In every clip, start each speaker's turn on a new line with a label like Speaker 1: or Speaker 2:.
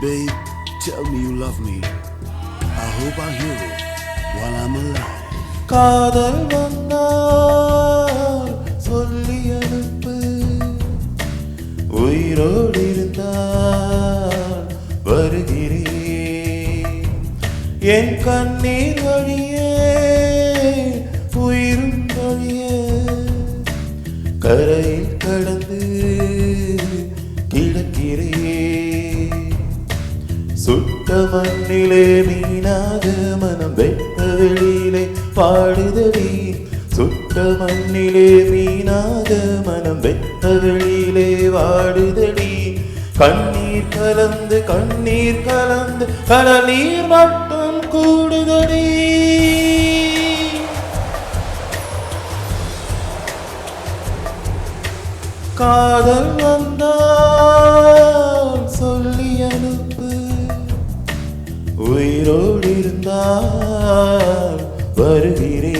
Speaker 1: Babe, tell me you love me. I hope I hear it while I'm alive.
Speaker 2: காதல் வந்தால் சொல்லி அனுப்பு, உயிரோடு இருந்தால் வருகிறேன். என் கண்ணீர் வழியே உயிரும் வழியே கரையில் கடந்து கிடக்கிறேன். சுட்ட மண்ணிலே மீனாக மனம் வெட்ட வெளியிலே பாடுதடி. சுட்ட மண்ணிலே மீனாக மனம் வெட்ட வெளியிலே வாடுதடி. கண்ணீர் கலந்து கண்ணீர் கலந்து கடல் நீர் மட்டும் கூடுதடி. காதல் வந்தால் சொல்லி அனுப்பு, உயிரோடு இருந்தால் வருகிறேன்.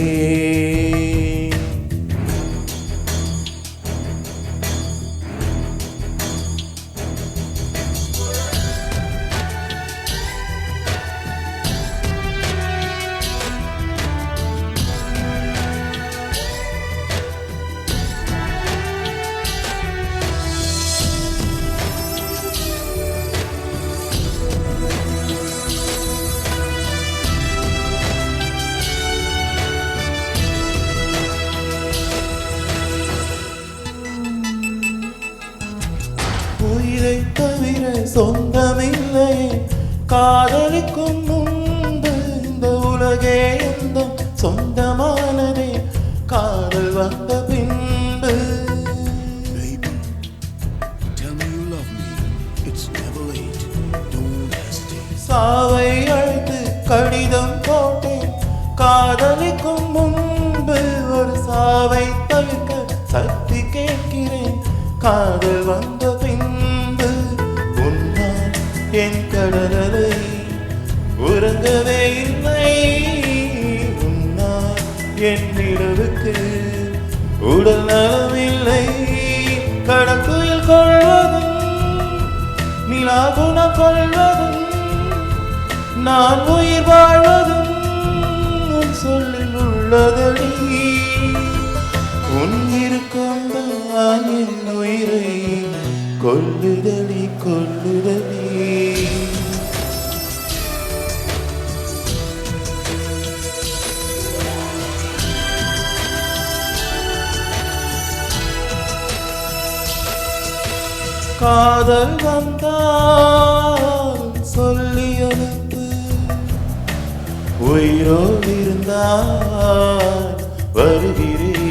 Speaker 2: உயிரை தவிர சொந்தமில்லை, காதலிக்கும் முன்பு இந்த உலகே எந்த சொந்தமானதே காதல் வந்த பின்பு.
Speaker 1: Baby, tell me you love me. It's never late. Don't hesitate.
Speaker 2: சாவை அழைத்து கடிதம் போட்டேன், காதலிக்கும் முன்பு ஒரு சாவை தவிர்க்க சக்தி கேட்கிறேன். காதல் வந்த பின்பு உன்னால் என் கடலை உறங்கவே இல்லை. உன்னால் என் நிலவுக்கு உடல் நலமில்லை. கடற்குயில் கொள்வதும் நிலா குணம் கொள்வதும் நான் உயிர் வாழ்வதும் உன் சொல்லில் உள்ளதடி. உன் இருக்கும் தான் என் உயிரை கொல்லுதடி கொல்லுதடி. காதல் வந்தால் சொல்லி அனுப்பு, உயிரோடு இருந்தால் வருகிறேன்.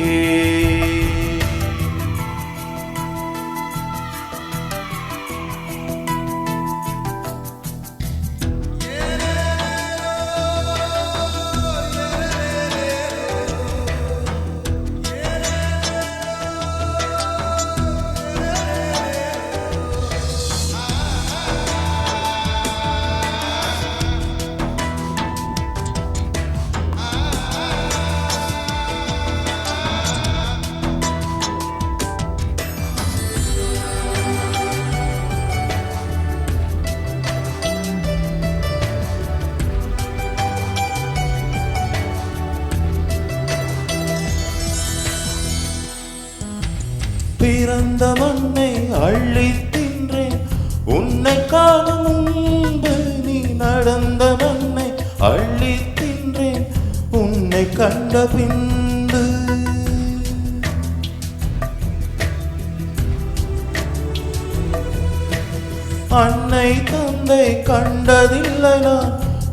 Speaker 2: பிறந்த மண்ணை அள்ளி தின்றேன், உன்னை காணும் முன்பு நீ நடந்த மண்ணை அள்ளி தின்றேன், உன்னை கண்ட பின்பு. அன்னை தந்தை கண்டதில்லை நான்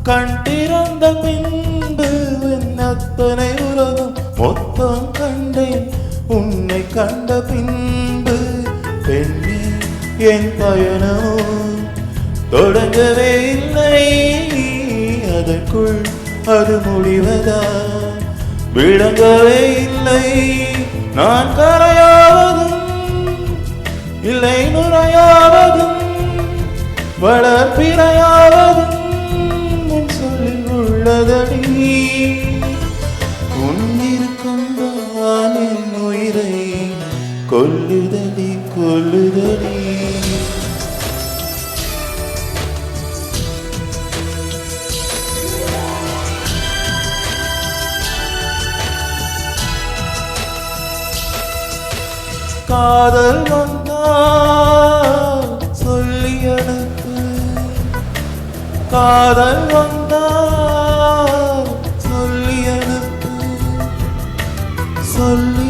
Speaker 2: கண் திறந்த பின்பு. என் அத்தனை உலகம் மொத்தம் கண்டேன் உன்னை கண்ட பின்பு. பெண்ணே என் பயணம் தொடங்கவே இல்லை, அதற்குள் அது முடிவதா விளங்கவே இல்லை. நான் கரையாவதும் இல்லை நுரையாவதும் வளர்ப்பிறையாவதும் உன் சொல்லில் உள்ளதடி. உன்னிருக்கும் தான் என் உயிரை கொல்லுதடி கொல்லுதடி. காதல் வந்தால் சொல்லி அனுப்பு, காதல் வந்தால் சொல்லி அனுப்பு, சொல்லு